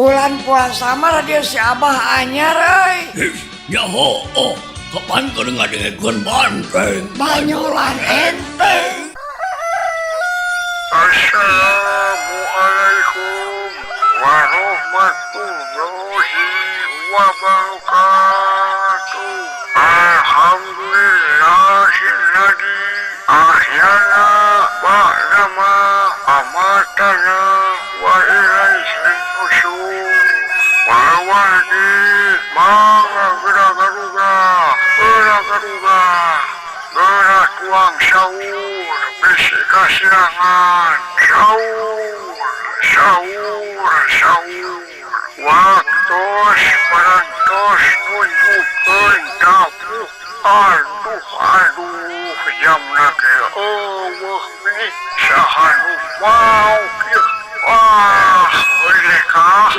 bulan puasa mah dia si Abah anyar euy. Ya ho, kapan kau ngadengekeun Banteng? Banyolan enteng. Assalamualaikum warahmatullahi wabarakatuh. Alhamdulillahilladzi ahyana ba'dama amatana wa ilaihi nusyur. Wawadi mangga geraga-ruga gerak tuang syaur bisi kasirangan syaur waktos parantos nunjukkeun tabuh aduh jamna ge eueuh nih saha nu mau kieu wah boleh kah